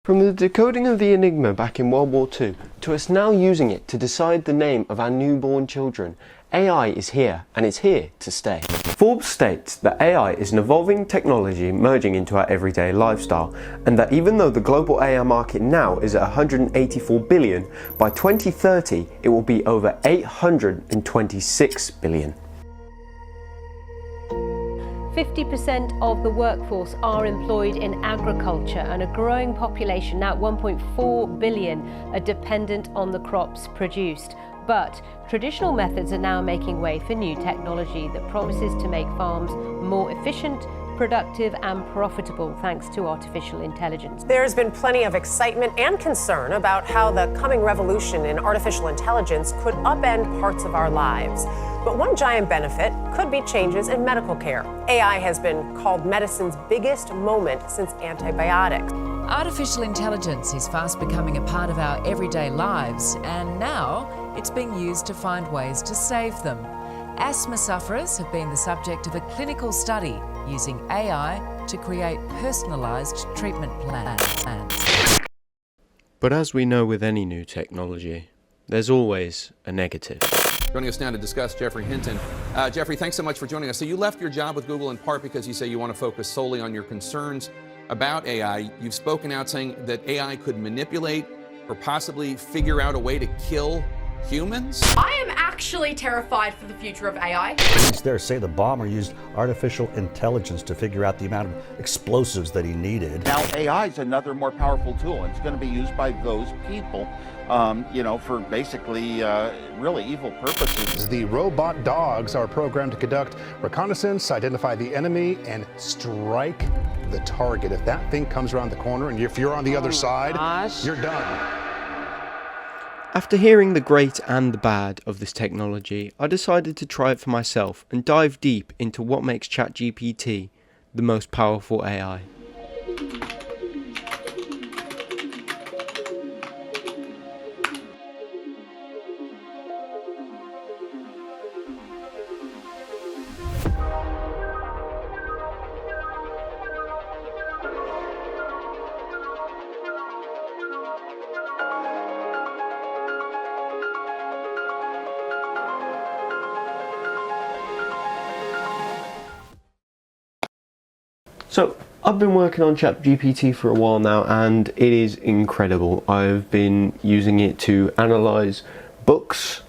From the decoding of the Enigma back in World War II to us now using it to decide the name of our newborn children, AI is here and it's here to stay. Forbes states that AI is an evolving technology merging into our everyday lifestyle, and that even though the global AI market now is at 184 billion, by 2030 it will be over 826 billion. 50% of the workforce are employed in agriculture, and a growing population, now 1.4 billion, are dependent on the crops produced. But traditional methods are now making way for new technology that promises to make farms more efficient, productive and profitable thanks to artificial intelligence. There's been plenty of excitement and concern about how the coming revolution in artificial intelligence could upend parts of our lives. But one giant benefit could be changes in medical care. AI has been called medicine's biggest moment since antibiotics. Artificial intelligence is fast becoming a part of our everyday lives, and now it's being used to find ways to save them. Asthma sufferers have been the subject of a clinical study using AI to create personalised treatment plans. But as we know with any new technology, there's always a negative. Joining us now to discuss, Geoffrey Hinton. Geoffrey, thanks so much for joining us. So you left your job with Google in part because you say you want to focus solely on your concerns about AI. You've spoken out saying that AI could manipulate or possibly figure out a way to kill humans? I am actually terrified for the future of AI. Police there say the bomber used artificial intelligence to figure out the amount of explosives that he needed. Now AI is another more powerful tool, and it's going to be used by those people, for basically really evil purposes. The robot dogs are programmed to conduct reconnaissance, identify the enemy, and strike the target. If that thing comes around the corner and if you're on the other side, you're done. After hearing the great and the bad of this technology, I decided to try it for myself and dive deep into what makes ChatGPT the most powerful AI. So, I've been working on ChatGPT for a while now, and it is incredible. I've been using it to analyze books,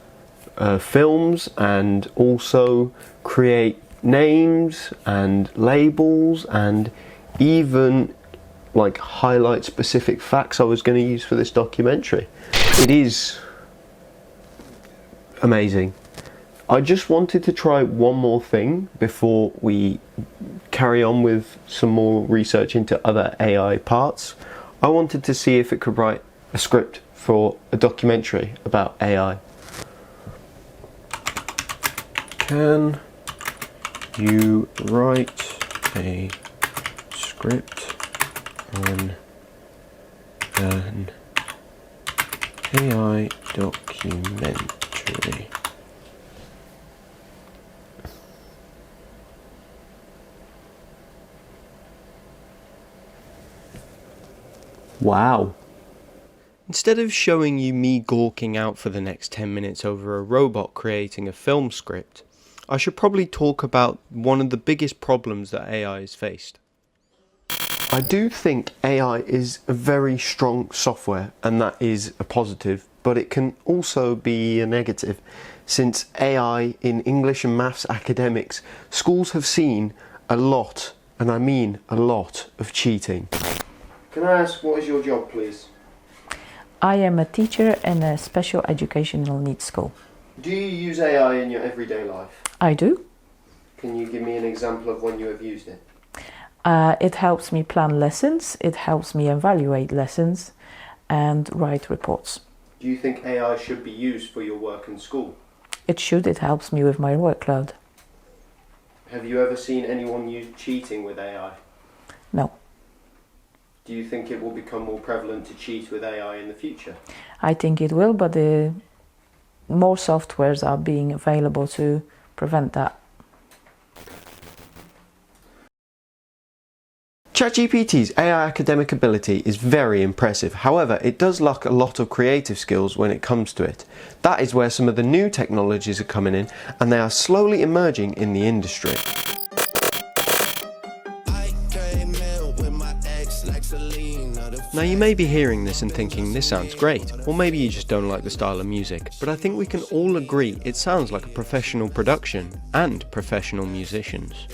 films, and also create names and labels, and even like highlight specific facts I was going to use for this documentary. It is amazing. I just wanted to try one more thing before we carry on with some more research into other AI parts. I wanted to see if it could write a script for a documentary about AI. Can you write a script on an AI documentary? Wow. Instead of showing you me gawking out for the next 10 minutes over a robot creating a film script, I should probably talk about one of the biggest problems that AI has faced. I do think AI is a very strong software, and that is a positive, but it can also be a negative, since AI in English and maths academics, schools have seen a lot, and I mean a lot, of cheating. Can I ask, what is your job, please? I am a teacher in a special educational needs school. Do you use AI in your everyday life? I do. Can you give me an example of when you have used it? It helps me plan lessons, it helps me evaluate lessons and write reports. Do you think AI should be used for your work in school? It should, it helps me with my workload. Have you ever seen anyone use cheating with AI? No. Do you think it will become more prevalent to cheat with AI in the future? I think it will, but more softwares are being available to prevent that. ChatGPT's AI academic ability is very impressive, however it does lack a lot of creative skills when it comes to it. That is where some of the new technologies are coming in, and they are slowly emerging in the industry. Now you may be hearing this and thinking this sounds great, or maybe you just don't like the style of music, but I think we can all agree it sounds like a professional production and professional musicians.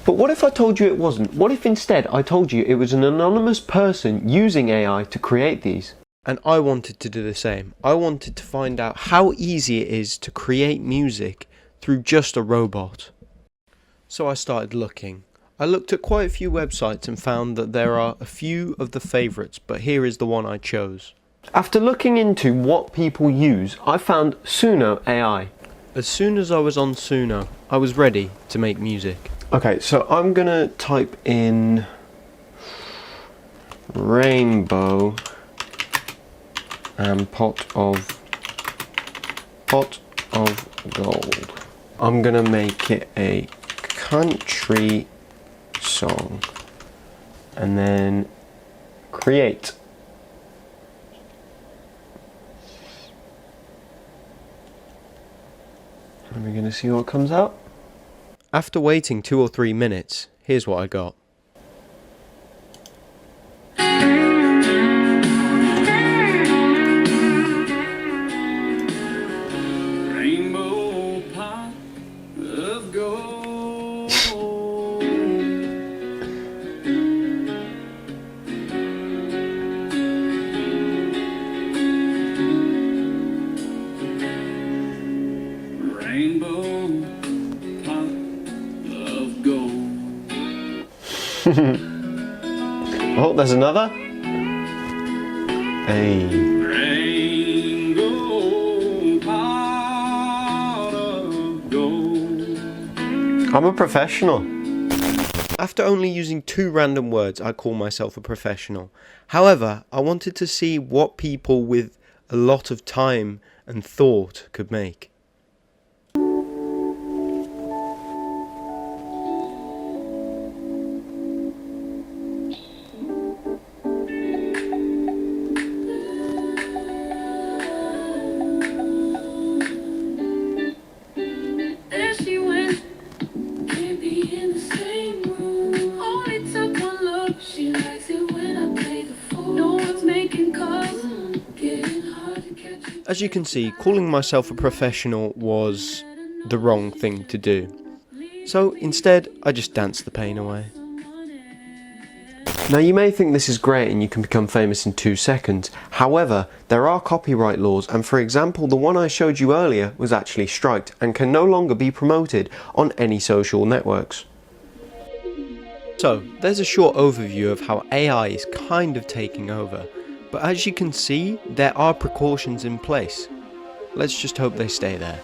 But what if I told you it wasn't? What if instead I told you it was an anonymous person using AI to create these? And I wanted to do the same. I wanted to find out how easy it is to create music through just a robot. So I started looking. I looked at quite a few websites and found that there are a few of the favourites, but here is the one I chose. After looking into what people use, I found Suno AI. As soon as I was on Suno, I was ready to make music. Okay, so I'm gonna type in rainbow and pot of gold. I'm gonna make it a country song and then create. And we're gonna see what comes out. After waiting 2 or 3 minutes, here's what I got. Rainbow pot of gold. Rainbow pot of gold. Oh, there's another. Hey. Rainbow pot of gold. I'm a professional. After only using 2 random words, I call myself a professional. However, I wanted to see what people with a lot of time and thought could make. As you can see, calling myself a professional was the wrong thing to do. So instead, I just danced the pain away. Now you may think this is great and you can become famous in 2 seconds. However, there are copyright laws, and for example, the one I showed you earlier was actually striked and can no longer be promoted on any social networks. So, there's a short overview of how AI is kind of taking over. But as you can see, there are precautions in place. Let's just hope they stay there.